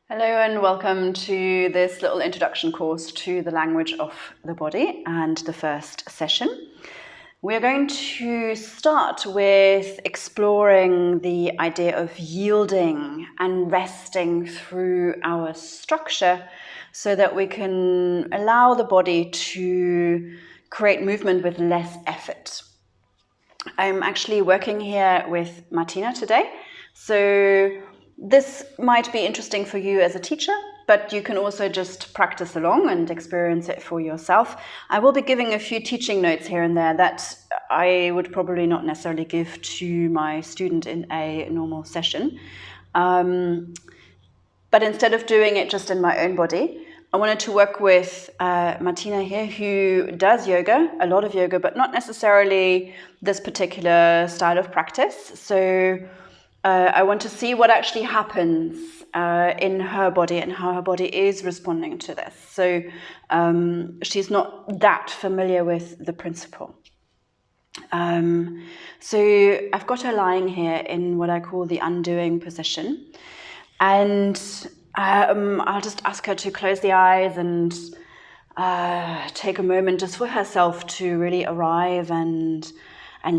Hello and welcome to this little introduction course to the language of the body and the first session. We're going to start with exploring the idea of yielding and resting through our structure so that we can allow the body to create movement with less effort. I'm actually working here with Martina today, so this might be interesting for you as a teacher, but you can also just practice along and experience it for yourself. I will be giving a few teaching notes here and there that I would probably not necessarily give to my student in a normal session. But instead of doing it just in my own body, I wanted to work with Martina here, who does yoga, a lot of yoga, but not necessarily this particular style of practice. So I want to see what actually happens in her body and how her body is responding to this. So she's not that familiar with the principle. So I've got her lying here in what I call the undoing position. And I'll just ask her to close the eyes and take a moment just for herself to really arrive and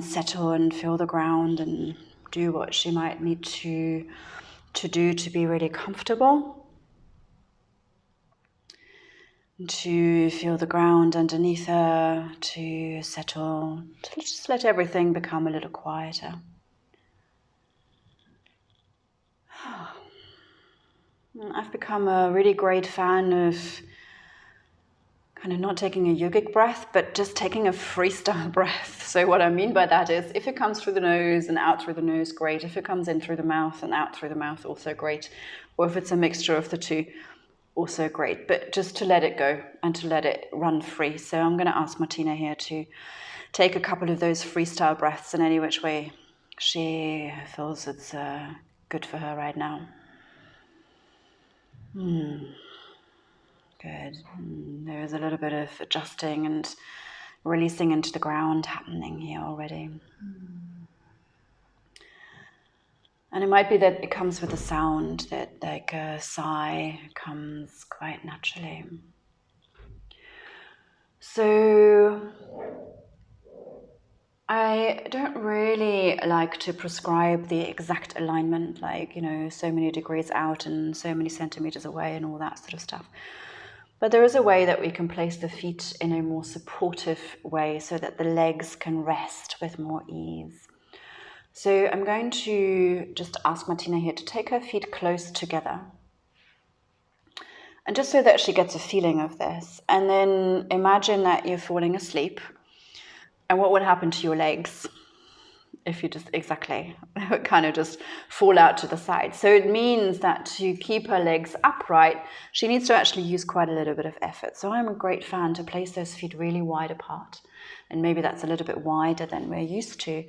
settle and feel the ground and do what she might need to do to be really comfortable. To feel the ground underneath her, to settle, to just let everything become a little quieter. I've become a really great fan of kind of not taking a yogic breath, but just taking a freestyle breath. So what I mean by that is if it comes through the nose and out through the nose, great. If it comes in through the mouth and out through the mouth, also great. Or if it's a mixture of the two, also great. But just to let it go and to let it run free. So I'm going to ask Martina here to take a couple of those freestyle breaths in any which way she feels it's good for her right now. Good. There is a little bit of adjusting and releasing into the ground happening here already. And it might be that it comes with a sound, that like a sigh comes quite naturally. So I don't really like to prescribe the exact alignment, like, so many degrees out and so many centimeters away and all that sort of stuff. But there is a way that we can place the feet in a more supportive way so that the legs can rest with more ease. So I'm going to just ask Martina here to take her feet close together. And just so that she gets a feeling of this. And then imagine that you're falling asleep. And what would happen to your legs if you just kind of just fall out to the side? So it means that to keep her legs upright, she needs to actually use quite a little bit of effort. So I'm a great fan to place those feet really wide apart. And maybe that's a little bit wider than we're used to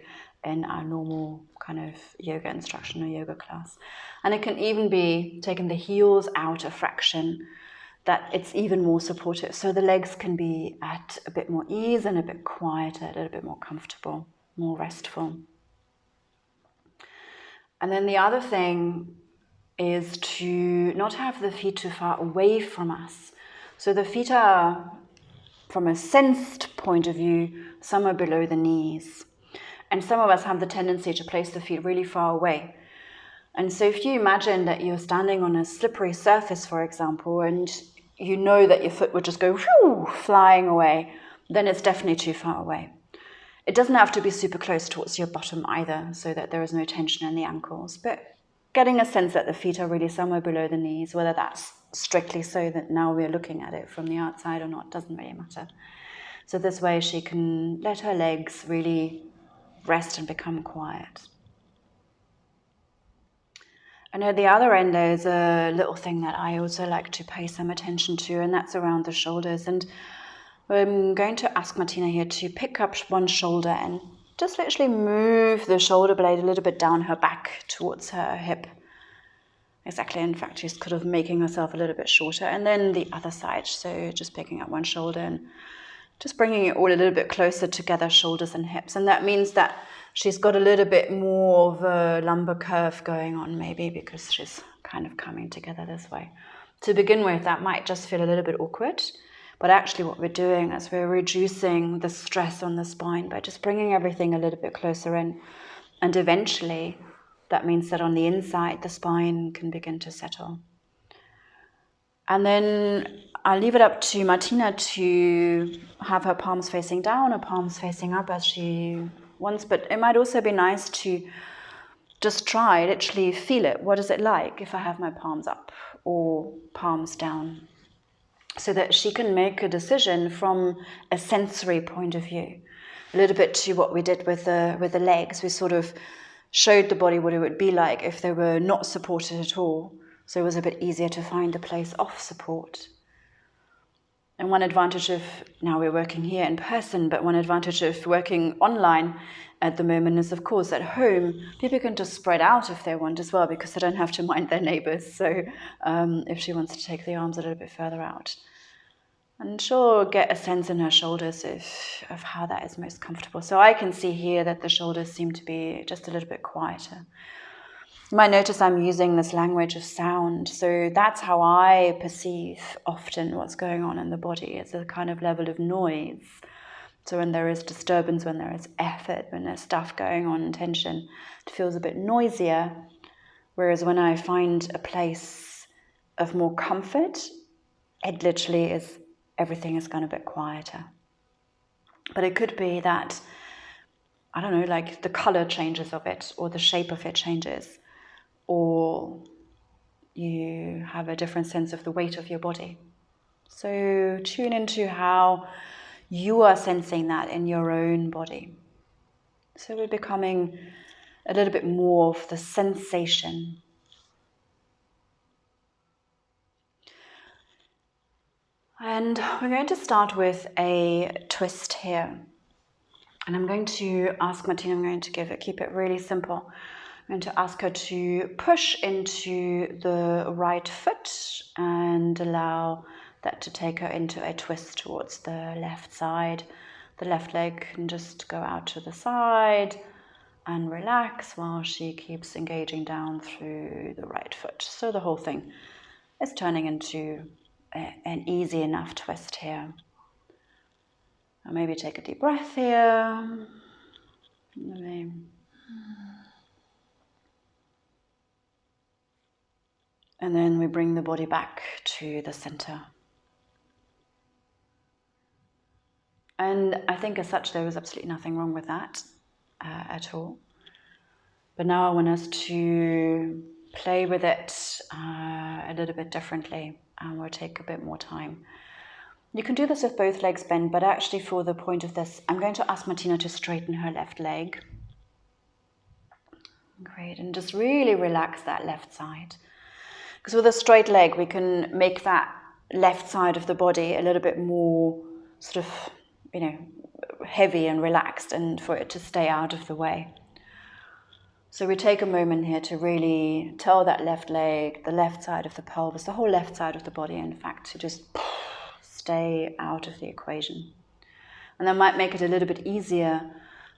in our normal kind of yoga instruction or yoga class. And it can even be taking the heels out a fraction, that it's even more supportive. So the legs can be at a bit more ease and a bit quieter, a little bit more comfortable, more restful. And then the other thing is to not have the feet too far away from us. So the feet are, from a sensed point of view, somewhere below the knees. And some of us have the tendency to place the feet really far away. And so if you imagine that you're standing on a slippery surface, for example, and you know that your foot would just go flying away, then it's definitely too far away. It doesn't have to be super close towards your bottom either, so that there is no tension in the ankles, but getting a sense that the feet are really somewhere below the knees, whether that's strictly so that now we're looking at it from the outside or not, doesn't really matter. So this way she can let her legs really rest and become quiet. And at the other end, there's a little thing that I also like to pay some attention to, and that's around the shoulders. And I'm going to ask Martina here to pick up one shoulder and just literally move the shoulder blade a little bit down her back towards her hip. Exactly, in fact, she's kind of making herself a little bit shorter. And then the other side, so just picking up one shoulder and just bringing it all a little bit closer together, shoulders and hips. And that means that she's got a little bit more of a lumbar curve going on, maybe because she's kind of coming together this way. To begin with, that might just feel a little bit awkward, but actually what we're doing is we're reducing the stress on the spine by just bringing everything a little bit closer in. And eventually, that means that on the inside, the spine can begin to settle. And then I'll leave it up to Martina to have her palms facing down or palms facing up as she wants. But it might also be nice to just try, literally feel it. What is it like if I have my palms up or palms down? So that she can make a decision from a sensory point of view. A little bit to what we did with the legs. We sort of showed the body what it would be like if they were not supported at all. So it was a bit easier to find a place of support. And one advantage of, now we're working here in person, but one advantage of working online at the moment is, of course, at home, people can just spread out if they want as well, because they don't have to mind their neighbors. So if she wants to take the arms a little bit further out. And she'll get a sense in her shoulders of how that is most comfortable. So I can see here that the shoulders seem to be just a little bit quieter. You might notice I'm using this language of sound. So that's how I perceive often what's going on in the body. It's a kind of level of noise. So when there is disturbance, when there is effort, when there's stuff going on and tension, it feels a bit noisier. Whereas when I find a place of more comfort, it literally is, everything is gone a bit quieter. But it could be that, I don't know, like the color changes of it or the shape of it changes. Or you have a different sense of the weight of your body. So tune into how you are sensing that in your own body. So we're becoming a little bit more of the sensation. And we're going to start with a twist here. And I'm going to ask Martina, I'm going to keep it really simple. I'm going to ask her to push into the right foot and allow that to take her into a twist towards the left side. The left leg can just go out to the side and relax while she keeps engaging down through the right foot. So the whole thing is turning into an easy enough twist here. And maybe take a deep breath here. And then we bring the body back to the center. And I think as such there is absolutely nothing wrong with that at all. But now I want us to play with it a little bit differently, and we'll take a bit more time. You can do this with both legs bent, but actually for the point of this, I'm going to ask Martina to straighten her left leg. Great, and just really relax that left side. Because with a straight leg, we can make that left side of the body a little bit more sort of, heavy and relaxed, and for it to stay out of the way. So we take a moment here to really tell that left leg, the left side of the pelvis, the whole left side of the body, in fact, to just stay out of the equation. And that might make it a little bit easier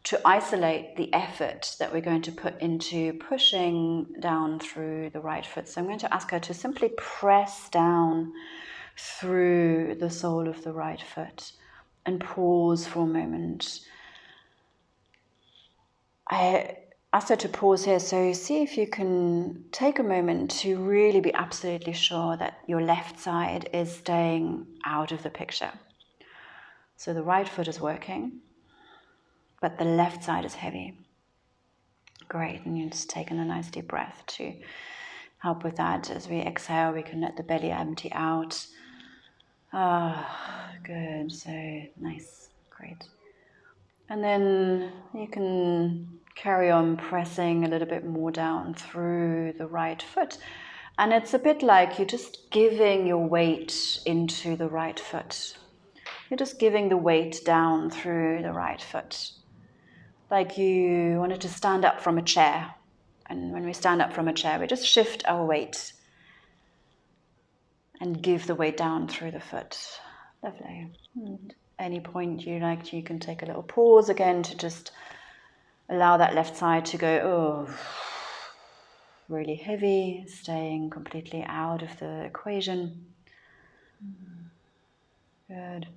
to isolate the effort that we're going to put into pushing down through the right foot. So I'm going to ask her to simply press down through the sole of the right foot and pause for a moment. I asked her to pause here, so see if you can take a moment to really be absolutely sure that your left side is staying out of the picture. So the right foot is working, but the left side is heavy. Great, and you're just taking a nice deep breath to help with that. As we exhale, we can let the belly empty out. Good, so nice, great. And then you can carry on pressing a little bit more down through the right foot. And it's a bit like you're just giving your weight into the right foot. You're just giving the weight down through the right foot. Like you wanted to stand up from a chair. And when we stand up from a chair, we just shift our weight and give the weight down through the foot. Lovely. And any point you like, you can take a little pause again to just Allow that left side to go, oh, really heavy, staying completely out of the equation. Good.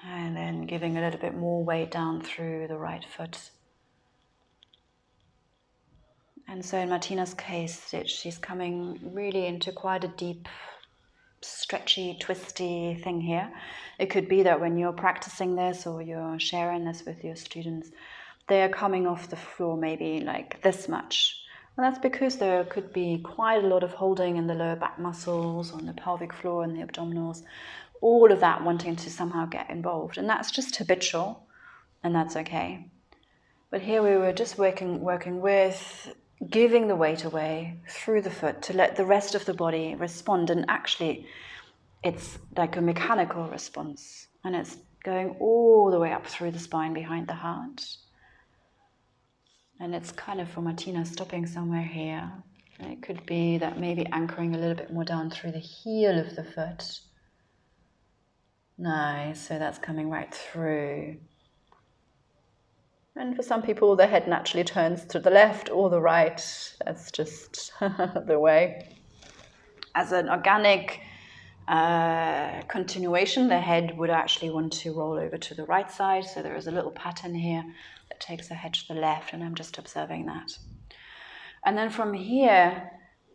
And then giving a little bit more weight down through the right foot. And so in Martina's case, she's coming really into quite a deep, stretchy, twisty thing here. It could be that when you're practicing this or you're sharing this with your students, they are coming off the floor maybe like this much. And that's because there could be quite a lot of holding in the lower back muscles, on the pelvic floor and the abdominals, all of that wanting to somehow get involved. And that's just habitual, and that's okay. But here we were just working with giving the weight away through the foot to let the rest of the body respond. And actually, it's like a mechanical response. And it's going all the way up through the spine behind the heart. And it's kind of for Martina stopping somewhere here. And it could be that maybe anchoring a little bit more down through the heel of the foot. Nice, so that's coming right through. And for some people, the head naturally turns to the left or the right. That's just the way. As an organic continuation, the head would actually want to roll over to the right side. So there is a little pattern here that takes the head to the left, and I'm just observing that. And then from here,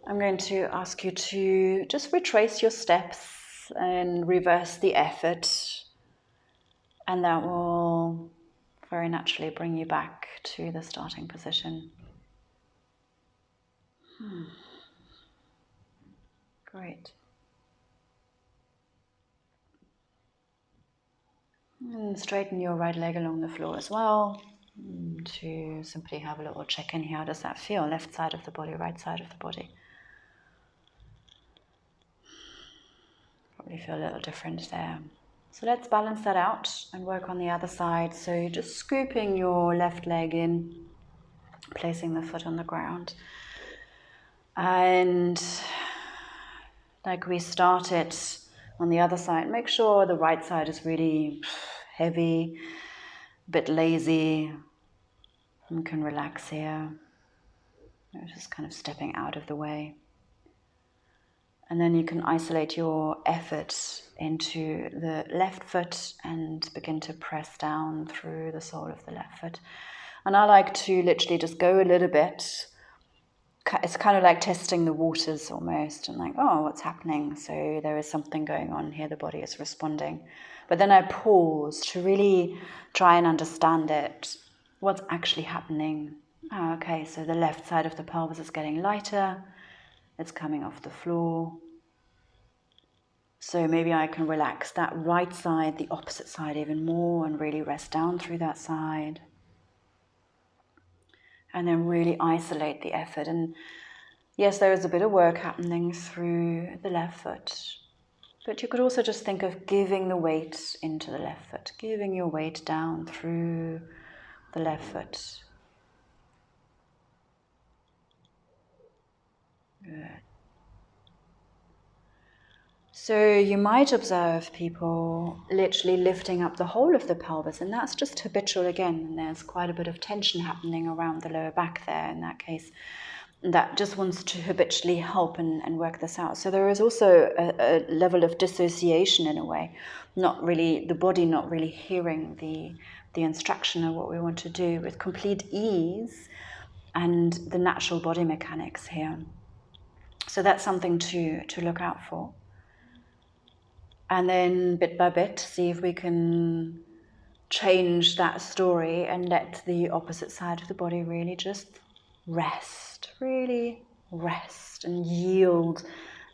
I'm going to ask you to just retrace your steps and reverse the effort. And that will very naturally bring you back to the starting position. Great. And straighten your right leg along the floor as well. To simply have a little check-in here. How does that feel? Left side of the body, right side of the body. Probably feel a little different there. So let's balance that out and work on the other side. So you're just scooping your left leg in, placing the foot on the ground. And like we started on the other side, make sure the right side is really heavy, a bit lazy. You can relax here. You're just kind of stepping out of the way. And then you can isolate your effort into the left foot and begin to press down through the sole of the left foot. And I like to literally just go a little bit. It's kind of like testing the waters almost. And like, oh, what's happening? So there is something going on here. The body is responding. But then I pause to really try and understand it. What's actually happening? Oh, okay, so the left side of the pelvis is getting lighter. It's coming off the floor. So maybe I can relax that right side, the opposite side even more, and really rest down through that side. And then really isolate the effort. And yes, there is a bit of work happening through the left foot. But you could also just think of giving the weight into the left foot, giving your weight down through the left foot. Good. So you might observe people literally lifting up the whole of the pelvis, and that's just habitual again. And there's quite a bit of tension happening around the lower back there in that case. That just wants to habitually help and work this out. So there is also a level of dissociation in a way, not really the body not really hearing the instruction of what we want to do with complete ease and the natural body mechanics here. So that's something to look out for. And then bit by bit, see if we can change that story and let the opposite side of the body really just rest, really rest and yield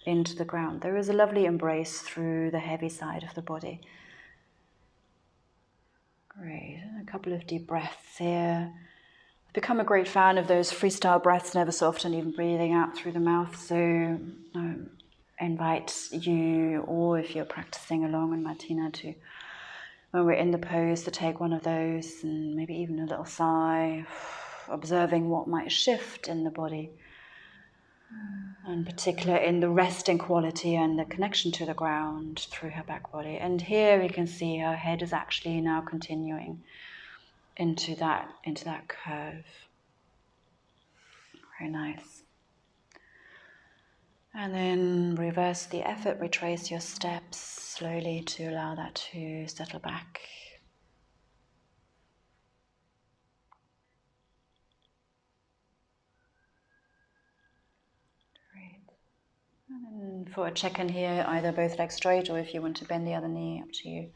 into the ground. There is a lovely embrace through the heavy side of the body. Great, a couple of deep breaths here. I've become a great fan of those freestyle breaths, never so often even breathing out through the mouth. So invite you, or if you're practicing along with Martina, to, when we're in the pose, to take one of those and maybe even a little sigh, observing what might shift in the body, in particular in the resting quality and the connection to the ground through her back body. And here we can see her head is actually now continuing into that curve. Very nice. And then reverse the effort, retrace your steps slowly to allow that to settle back. Great. And then for a check-in here, either both legs straight, or if you want to bend the other knee, up to you.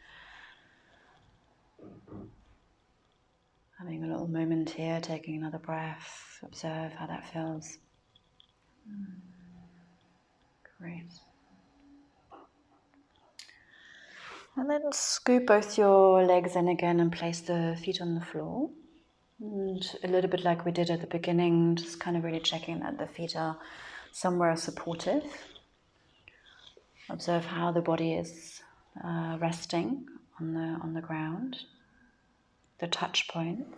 Having a little moment here, taking another breath, observe how that feels. Great. And then scoop both your legs in again and place the feet on the floor. And a little bit like we did at the beginning, just kind of really checking that the feet are somewhere supportive. Observe how the body is resting on the ground, the touch points.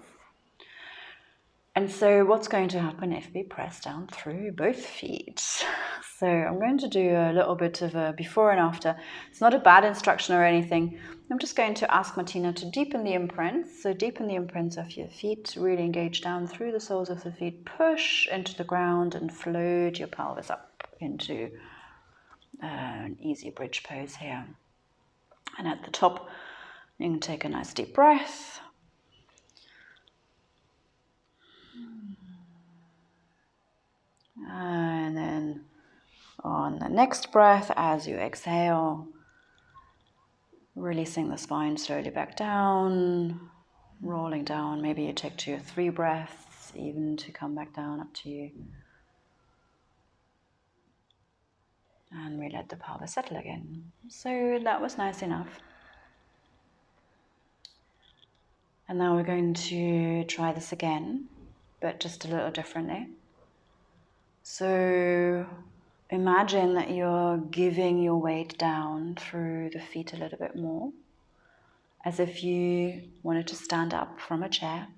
And so what's going to happen if we press down through both feet? So I'm going to do a little bit of a before and after. It's not a bad instruction or anything. I'm just going to ask Martina to deepen the imprints. So deepen the imprints of your feet, really engage down through the soles of the feet, push into the ground and float your pelvis up into an easy bridge pose here. And at the top, you can take a nice deep breath. And then on the next breath, as you exhale, releasing the spine slowly back down, rolling down. Maybe you take 2 or 3 breaths even to come back down, up to you. And we let the pelvis settle again. So that was nice enough. And now we're going to try this again, but just a little differently. So imagine that you're giving your weight down through the feet a little bit more, as if you wanted to stand up from a chair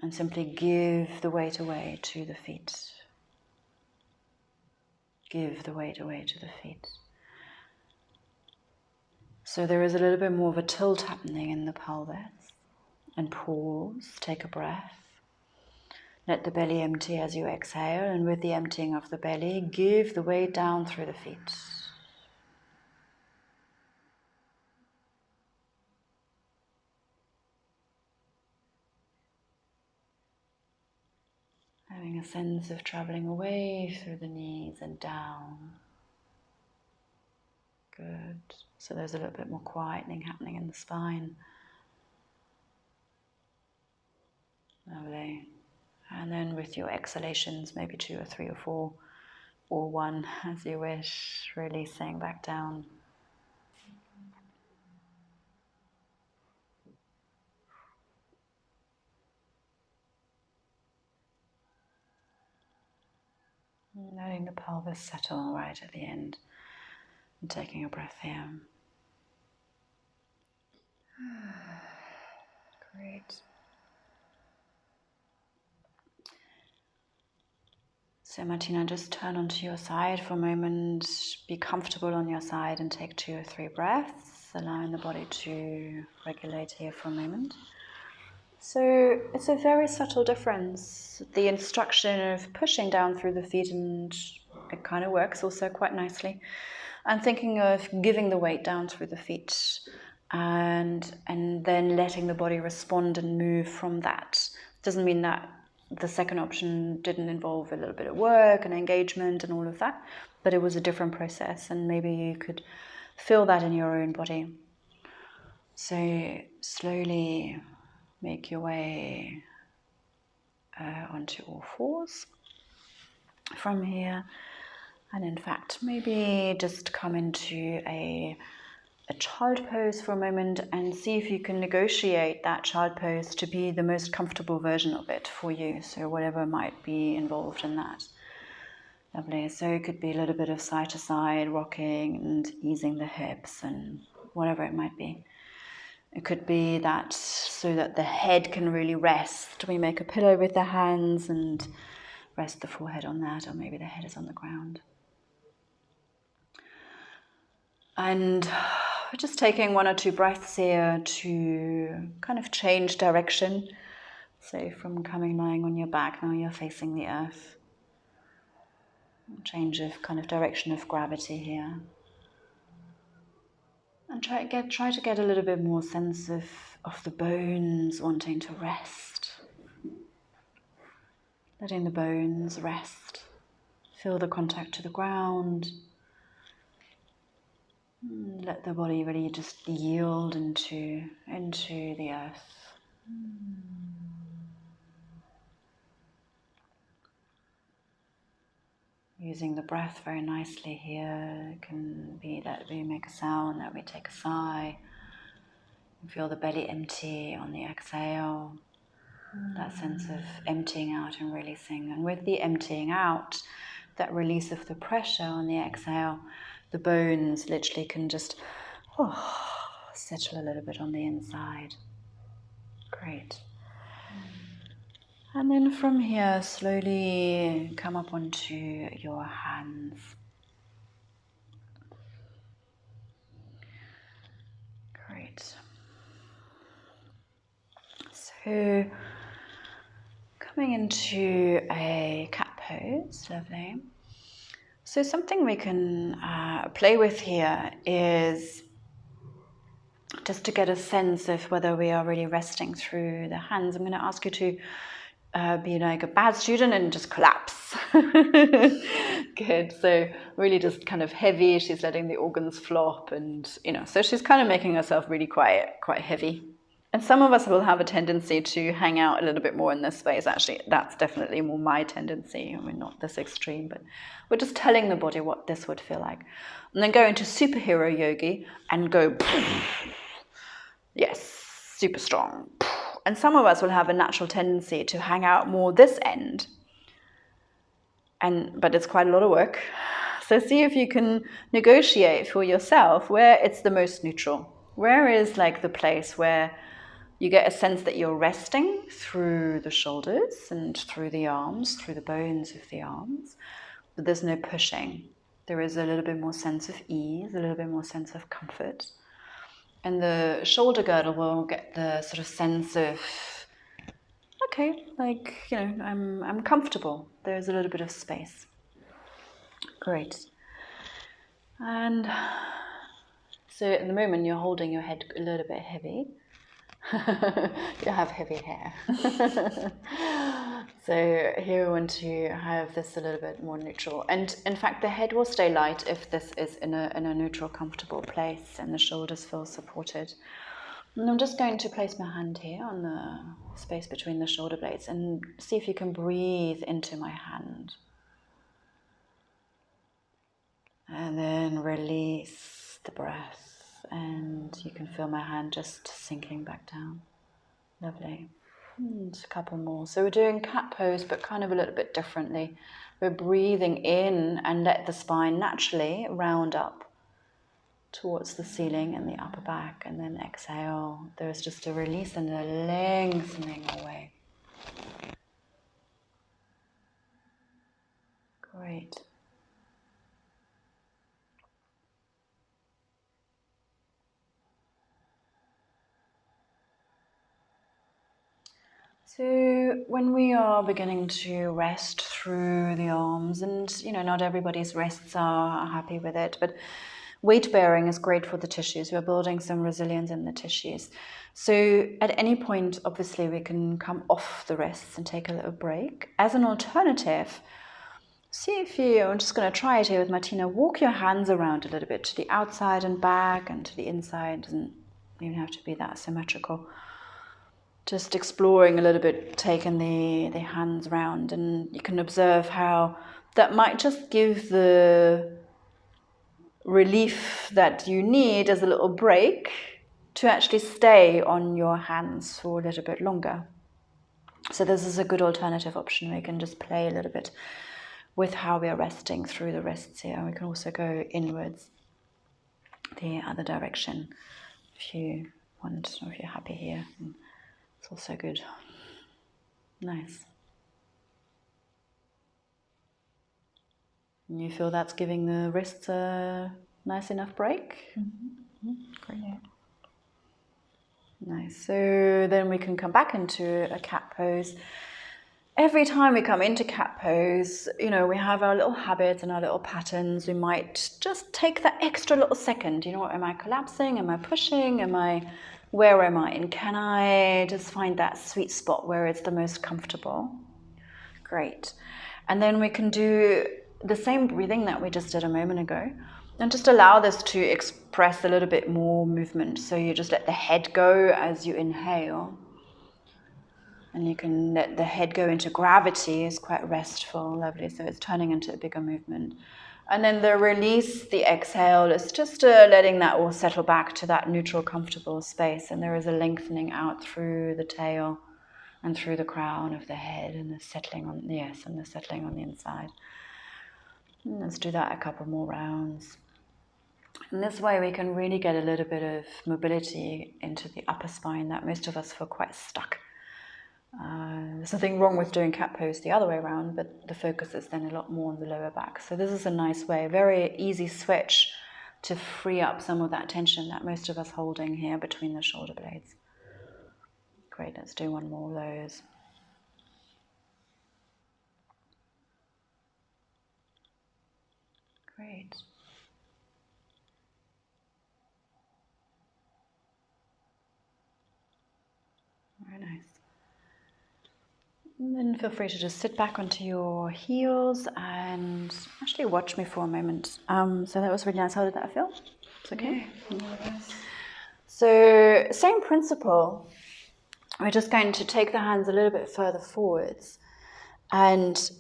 and simply give the weight away to the feet. Give the weight away to the feet. So there is a little bit more of a tilt happening in the pelvis. And pause, take a breath. Let the belly empty as you exhale, and with the emptying of the belly, give the weight down through the feet. Having a sense of traveling away through the knees and down. Good. So there's a little bit more quietening happening in the spine. Lovely. And then with your exhalations, maybe 2 or 3 or 4, or 1 as you wish, releasing back down. Letting the pelvis settle right at the end and taking a breath here. Great. So Martina, just turn onto your side for a moment, be comfortable on your side and take 2 or 3 breaths, allowing the body to regulate here for a moment. So it's a very subtle difference. The instruction of pushing down through the feet, and it kind of works also quite nicely. And thinking of giving the weight down through the feet and then letting the body respond and move from that. Doesn't mean that the second option didn't involve a little bit of work and engagement and all of that, but it was a different process, and maybe you could feel that in your own body. So slowly make your way onto all fours from here, and in fact maybe just come into a child pose for a moment and see if you can negotiate that child pose to be the most comfortable version of it for you, so whatever might be involved in that. Lovely. So it could be a little bit of side to side rocking and easing the hips and whatever it might be. It could be that so that the head can really rest. We make a pillow with the hands and rest the forehead on that, or maybe the head is on the ground. And just taking 1 or 2 breaths here to kind of change direction. So from coming lying on your back, now you're facing the earth. Change of kind of direction of gravity here. And try to get a little bit more sense of the bones wanting to rest. Letting the bones rest. Feel the contact to the ground. Let the body really just yield into the earth. Using the breath very nicely here. It can be that we make a sound, that we take a sigh. And feel the belly empty on the exhale. That sense of emptying out and releasing. And with the emptying out, that release of the pressure on the exhale, the bones literally can just settle a little bit on the inside. Great. And then from here, slowly come up onto your hands. Great. So, coming into a cat pose, lovely. So something we can play with here is just to get a sense of whether we are really resting through the hands. I'm going to ask you to be like a bad student and just collapse. Good. So really just kind of heavy. She's letting the organs flop, and so she's kind of making herself really quite heavy. And some of us will have a tendency to hang out a little bit more in this space. Actually, that's definitely more my tendency. I mean, not this extreme, but we're just telling the body what this would feel like. And then go into superhero yogi and go, yes, super strong. And some of us will have a natural tendency to hang out more this end. But it's quite a lot of work. So see if you can negotiate for yourself where it's the most neutral. Where is like the place where you get a sense that you're resting through the shoulders and through the arms, through the bones of the arms, but there's no pushing. There is a little bit more sense of ease, a little bit more sense of comfort. And the shoulder girdle will get the sort of sense of, okay, like, I'm comfortable. There's a little bit of space. Great. And so at the moment you're holding your head a little bit heavy. You have heavy hair. So here we want to have this a little bit more neutral. And in fact, the head will stay light if this is in a neutral, comfortable place and the shoulders feel supported. And I'm just going to place my hand here on the space between the shoulder blades and see if you can breathe into my hand. And then release the breath. And you can feel my hand just sinking back down. Lovely. And a couple more. So we're doing cat pose, but kind of a little bit differently. We're breathing in and let the spine naturally round up towards the ceiling and the upper back. And then exhale. There's just a release and a lengthening away. Great. So when we are beginning to rest through the arms, and not everybody's rests are happy with it, but weight bearing is great for the tissues. We're building some resilience in the tissues. So at any point, obviously, we can come off the rests and take a little break. As an alternative, see if I'm just going to try it here with Martina, walk your hands around a little bit to the outside and back and to the inside. It doesn't even have to be that symmetrical. Just exploring a little bit, taking the hands around, and you can observe how that might just give the relief that you need as a little break to actually stay on your hands for a little bit longer. So this is a good alternative option. We can just play a little bit with how we are resting through the wrists here. We can also go inwards the other direction if you want, or if you're happy here. It's also good. Nice. And you feel that's giving the wrists a nice enough break? Mm-hmm. Great. Nice. So then we can come back into a cat pose. Every time we come into cat pose, you know, we have our little habits and our little patterns. We might just take that extra little second. You know, am I collapsing? Am I pushing? Where am I? And can I just find that sweet spot where it's the most comfortable? Great. And then we can do the same breathing that we just did a moment ago. And just allow this to express a little bit more movement. So you just let the head go as you inhale. And you can let the head go into gravity. It's quite restful, lovely. So it's turning into a bigger movement. And then the release, the exhale, is just letting that all settle back to that neutral, comfortable space. And there is a lengthening out through the tail and through the crown of the head, and the settling on, and the settling on the inside. And let's do that a couple more rounds. And this way we can really get a little bit of mobility into the upper spine that most of us feel quite stuck. There's nothing wrong with doing cat pose the other way around, but the focus is then a lot more on the lower back. So this is a nice way, a very easy switch to free up some of that tension that most of us holding here between the shoulder blades. Great, let's do one more of those. Great. Very nice. And then feel free to just sit back onto your heels and actually watch me for a moment. So that was really nice. How did that feel? It's okay? Yeah. So same principle. We're just going to take the hands a little bit further forwards. And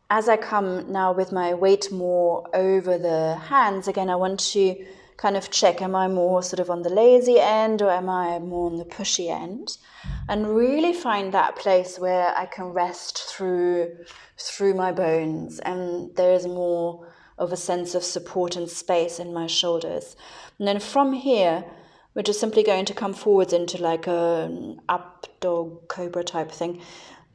as I come now with my weight more over the hands, again, I want to kind of check, am I more sort of on the lazy end or am I more on the pushy end? And really find that place where I can rest through my bones, and there's more of a sense of support and space in my shoulders. And then from here, we're just simply going to come forwards into like an up dog cobra type thing,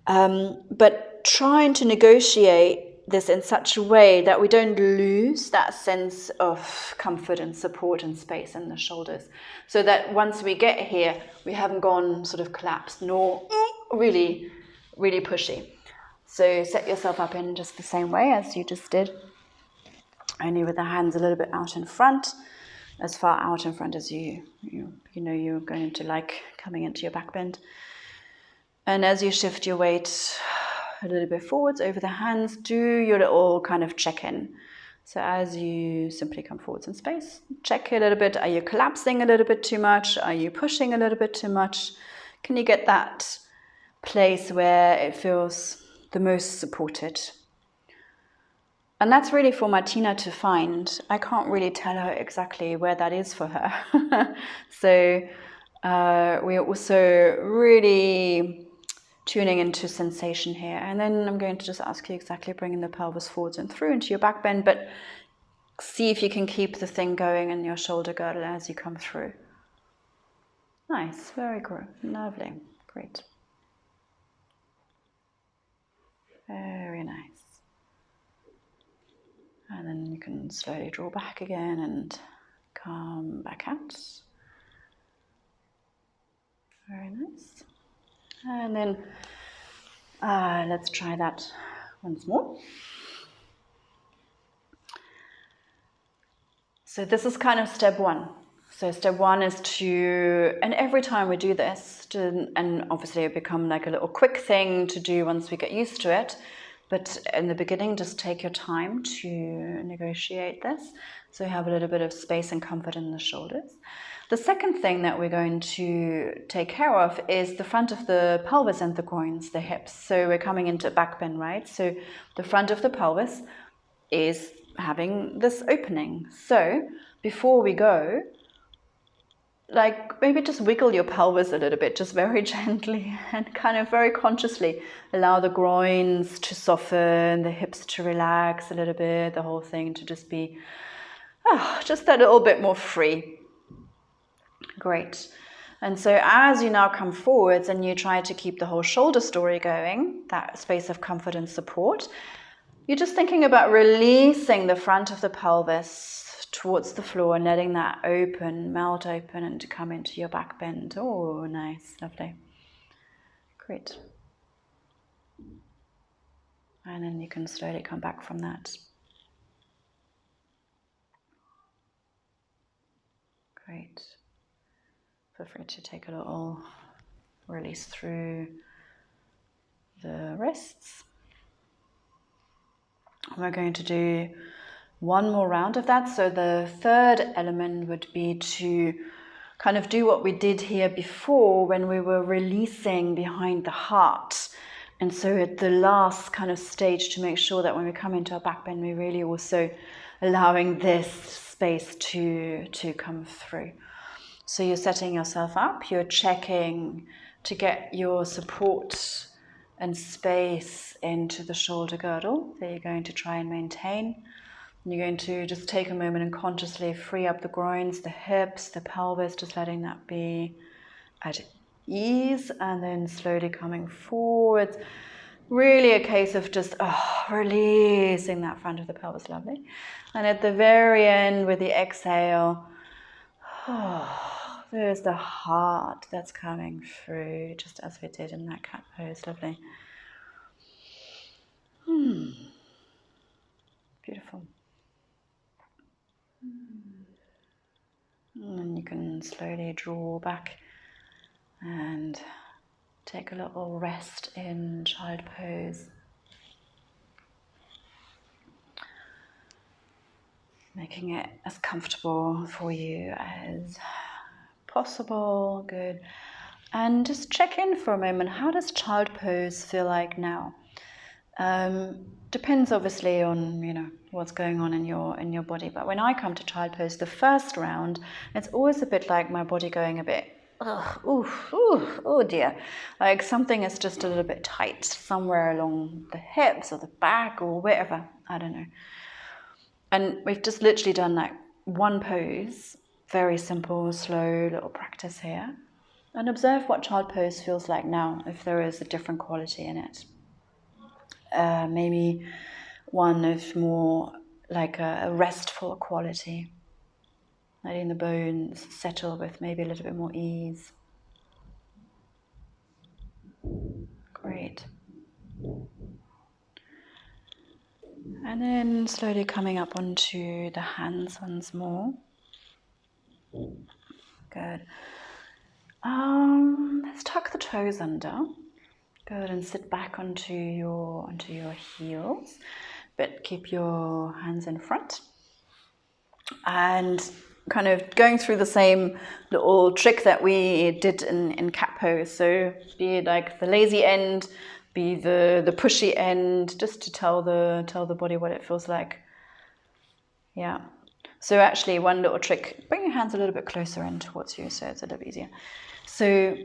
but trying to negotiate this in such a way that we don't lose that sense of comfort and support and space in the shoulders, so that once we get here, we haven't gone sort of collapsed nor really, really pushy. So set yourself up in just the same way as you just did, only with the hands a little bit out in front, as far out in front as you know you're going to like coming into your back bend. And as you shift your weight a little bit forwards over the hands, do your little kind of check-in. So as you simply come forwards in space, check a little bit. Are you collapsing a little bit too much? Are you pushing a little bit too much? Can you get that place where it feels the most supported? And that's really for Martina to find. I can't really tell her exactly where that is for her. So we're also really tuning into sensation here. And then I'm going to just ask you exactly bringing the pelvis forwards and through into your back bend, but see if you can keep the thing going in your shoulder girdle as you come through. Nice, very good, lovely, great. Very nice. And then you can slowly draw back again and come back out. Very nice. And then let's try that once more. So this is kind of step one. So step one is to, and every time we do this, and obviously it become like a little quick thing to do once we get used to it, but in the beginning, just take your time to negotiate this, so you have a little bit of space and comfort in the shoulders. The second thing that we're going to take care of is the front of the pelvis and the groins, the hips. So we're coming into back bend, right? So the front of the pelvis is having this opening. So before we go, like maybe just wiggle your pelvis a little bit, just very gently and kind of very consciously allow the groins to soften, the hips to relax a little bit, the whole thing to just be just a little bit more free. Great. And so as you now come forwards and you try to keep the whole shoulder story going, that space of comfort and support, you're just thinking about releasing the front of the pelvis towards the floor and letting that open, melt open, and to come into your back bend. Oh, nice, lovely. Great. And then you can slowly come back from that. Great. Feel free to take a little release through the wrists. We're going to do one more round of that. So the third element would be to kind of do what we did here before when we were releasing behind the heart. And so at the last kind of stage, to make sure that when we come into our back bend, we're really also allowing this space to come through. So you're setting yourself up, you're checking to get your support and space into the shoulder girdle that you're going to try and maintain. You're going to just take a moment and consciously free up the groins, the hips, the pelvis, just letting that be at ease, and then slowly coming forward. Really a case of just releasing that front of the pelvis, lovely. And at the very end with the exhale, there's the heart that's coming through, just as we did in that cat pose, lovely. Beautiful. And then you can slowly draw back and take a little rest in child pose. Making it as comfortable for you as possible. Good. And just check in for a moment. How does child pose feel like now? Depends obviously on what's going on in your body. But when I come to child pose, the first round, it's always a bit like my body going a bit, oh dear, like something is just a little bit tight somewhere along the hips or the back or wherever. I don't know. And we've just literally done like one pose, very simple, slow little practice here, and observe what child pose feels like now, if there is a different quality in it. Maybe one of more like a restful quality, letting the bones settle with maybe a little bit more ease. Great. And then slowly coming up onto the hands once more. Good. Let's tuck the toes under. Good, and sit back onto your heels, but keep your hands in front. And kind of going through the same little trick that we did in cat pose. So be like the lazy end, be the pushy end, just to tell the body what it feels like. Yeah. So actually one little trick, bring your hands a little bit closer in towards you so it's a little easier. So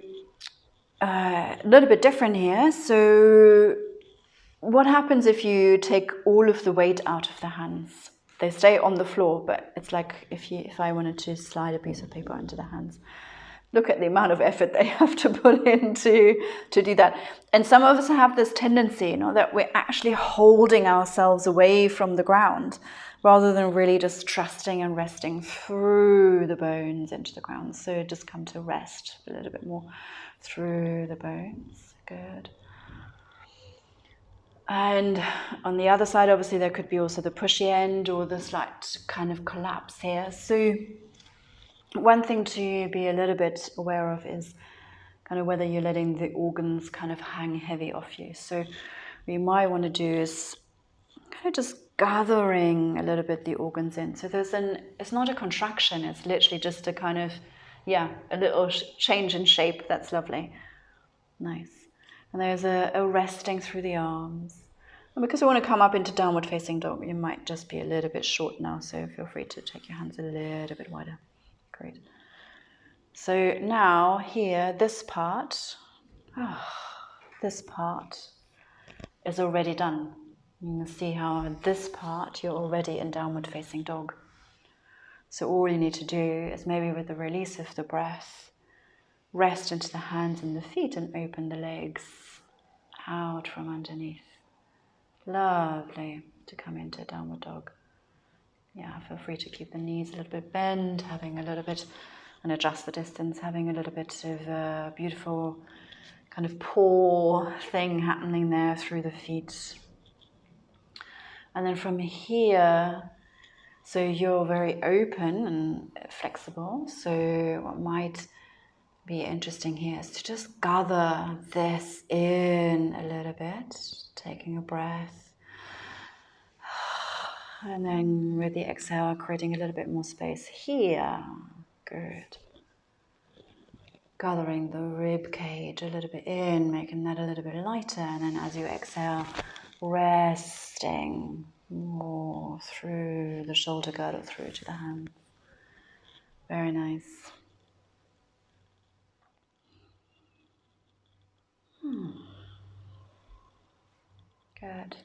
a little bit different here. So what happens if you take all of the weight out of the hands? They stay on the floor, but it's like if I wanted to slide a piece of paper into the hands. Look at the amount of effort they have to put in to do that. And some of us have this tendency, that we're actually holding ourselves away from the ground rather than really just trusting and resting through the bones into the ground. So just come to rest a little bit more through the bones. Good. And on the other side, obviously, there could be also the pushy end or the slight kind of collapse here. So one thing to be a little bit aware of is kind of whether you're letting the organs kind of hang heavy off you. So what you might want to do is kind of just gathering a little bit the organs in. So it's not a contraction, it's literally just a kind of, a little change in shape. That's lovely. Nice. And there's a resting through the arms. And because we want to come up into downward facing dog, you might just be a little bit short now, so feel free to take your hands a little bit wider. Great. So now here, this part is already done. You can see how this part, you're already in downward facing dog. So all you need to do is maybe with the release of the breath, rest into the hands and the feet and open the legs out from underneath. Lovely to come into downward dog. yeah, feel free to keep the knees a little bit bent, having a little bit, and adjust the distance, having a little bit of a beautiful kind of paw thing happening there through the feet. And then from here, so you're very open and flexible. So what might be interesting here is to just gather this in a little bit, taking a breath. And then with the exhale, creating a little bit more space here. Good. Gathering the rib cage a little bit in, making that a little bit lighter. And then as you exhale, resting more through the shoulder girdle, through to the hands. Very nice. Good.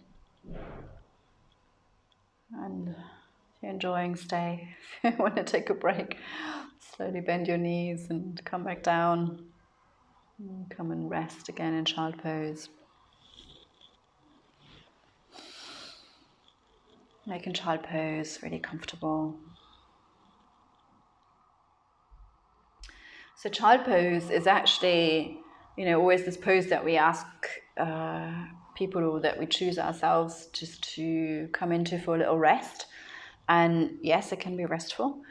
And if you're enjoying, stay. If you want to take a break, slowly bend your knees and come back down. And come and rest again in child pose. Making child pose really comfortable. So child pose is actually, always this pose that we ask people, or that we choose ourselves just to come into for a little rest. And yes, it can be restful,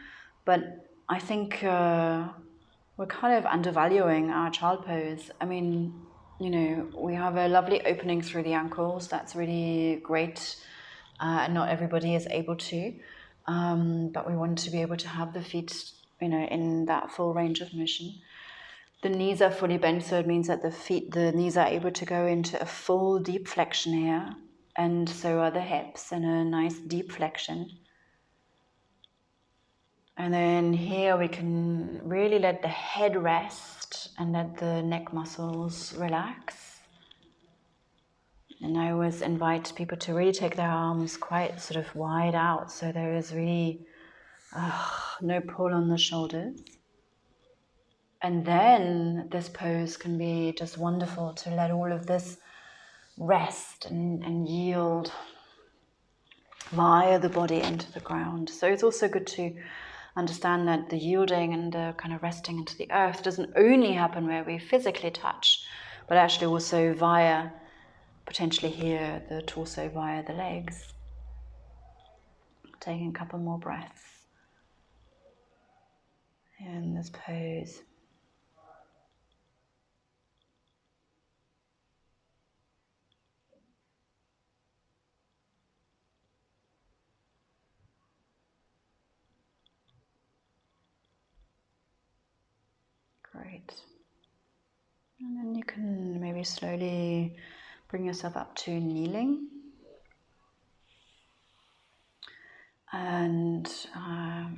but I think we're kind of undervaluing our child pose. I mean, we have a lovely opening through the ankles. That's really great. Not everybody is able to, but we want to be able to have the feet, in that full range of motion. The knees are fully bent, so it means that the knees are able to go into a full deep flexion here, and so are the hips in a nice deep flexion. And then here we can really let the head rest and let the neck muscles relax. And I always invite people to really take their arms quite sort of wide out, so there is really no pull on the shoulders. And then this pose can be just wonderful to let all of this rest and yield via the body into the ground. So it's also good to understand that the yielding and the kind of resting into the earth doesn't only happen where we physically touch, but actually also via, potentially here, the torso, via the legs. Taking a couple more breaths in this pose. Great. And then you can maybe slowly bring yourself up to kneeling. And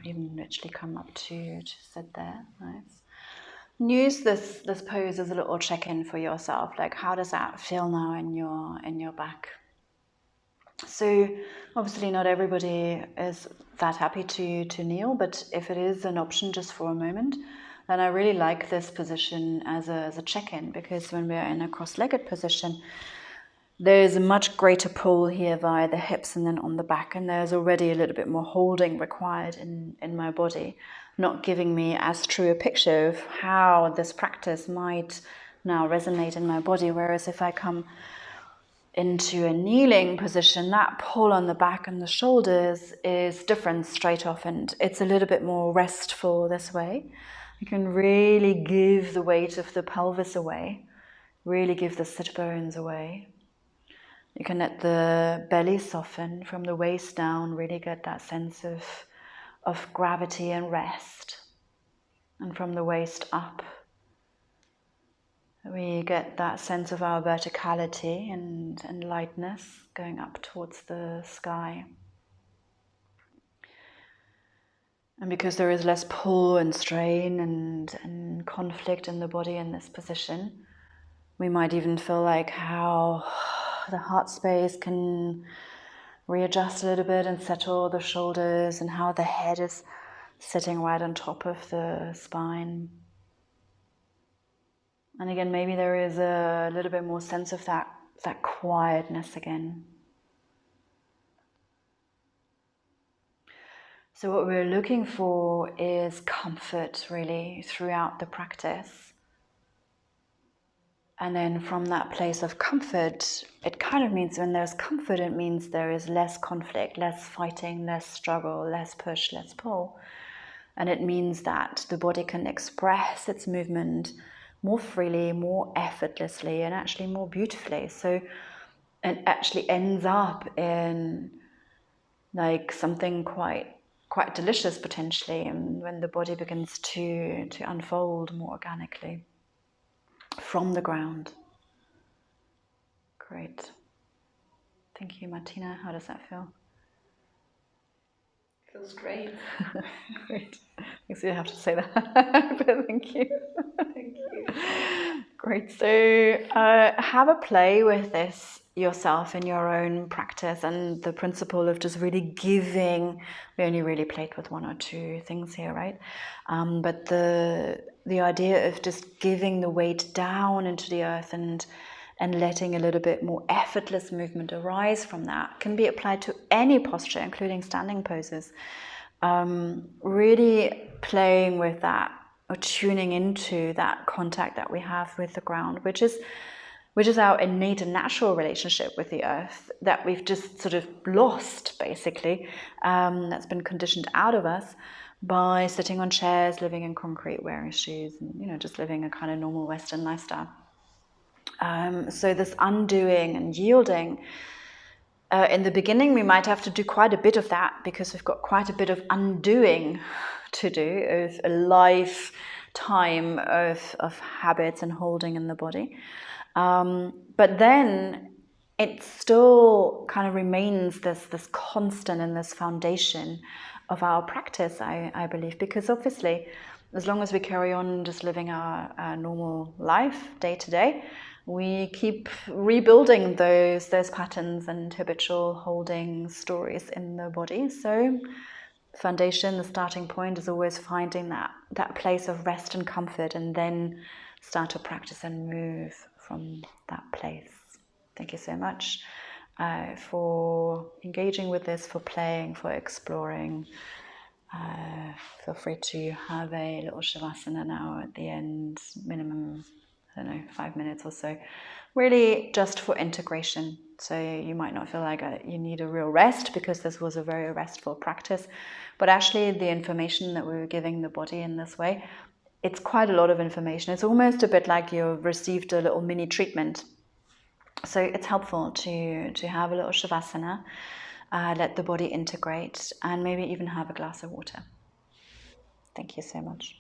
even literally come up to sit there. Nice. And use this pose as a little check-in for yourself. Like, how does that feel now in your back? So obviously not everybody is that happy to kneel, but if it is an option just for a moment, then I really like this position as a check-in, because when we're in a cross-legged position, there's a much greater pull here via the hips and then on the back, and there's already a little bit more holding required in my body, not giving me as true a picture of how this practice might now resonate in my body. Whereas if I come into a kneeling position, that pull on the back and the shoulders is different straight off, and it's a little bit more restful this way. You can really give the weight of the pelvis away, really give the sit bones away. You can let the belly soften from the waist down, really get that sense of gravity and rest. And from the waist up, we get that sense of our verticality and lightness going up towards the sky. And because there is less pull and strain and conflict in the body in this position, we might even feel like how the heart space can readjust a little bit and settle the shoulders, and how the head is sitting right on top of the spine. And again, maybe there is a little bit more sense of that quietness again. So what we're looking for is comfort, really, throughout the practice. And then from that place of comfort, it kind of means when there's comfort, it means there is less conflict, less fighting, less struggle, less push, less pull. And it means that the body can express its movement more freely, more effortlessly, and actually more beautifully. So it actually ends up in like something quite delicious potentially, and when the body begins to unfold more organically from the ground. Great. Thank you, Martina. How does that feel? Feels great. Great. I guess you have to say that, but thank you. Thank you. Great. So have a play with this yourself in your own practice, and the principle of just really giving. We only really played with one or two things here, right? But the idea of just giving the weight down into the earth and letting a little bit more effortless movement arise from that can be applied to any posture, including standing poses. Really playing with that, or tuning into that contact that we have with the ground, which is our innate and natural relationship with the earth that we've just sort of lost, basically. That's been conditioned out of us by sitting on chairs, living in concrete, wearing shoes, and just living a kind of normal Western lifestyle. So this undoing and yielding, in the beginning we might have to do quite a bit of that, because we've got quite a bit of undoing to do, of a lifetime of habits and holding in the body. But then it still kind of remains this constant and this foundation of our practice, I believe, because obviously as long as we carry on just living our normal life day to day, we keep rebuilding those patterns and habitual holding stories in the body. So foundation, the starting point, is always finding that place of rest and comfort, and then start to practice and move from that place. Thank you so much for engaging with this, for playing, for exploring. Feel free to have a little Shavasana now at the end, minimum, 5 minutes or so, really just for integration. So you might not feel like you need a real rest, because this was a very restful practice, but actually the information that we were giving the body in this way, it's quite a lot of information. It's almost a bit like you've received a little mini treatment. So it's helpful to have a little Shavasana, let the body integrate, and maybe even have a glass of water. Thank you so much.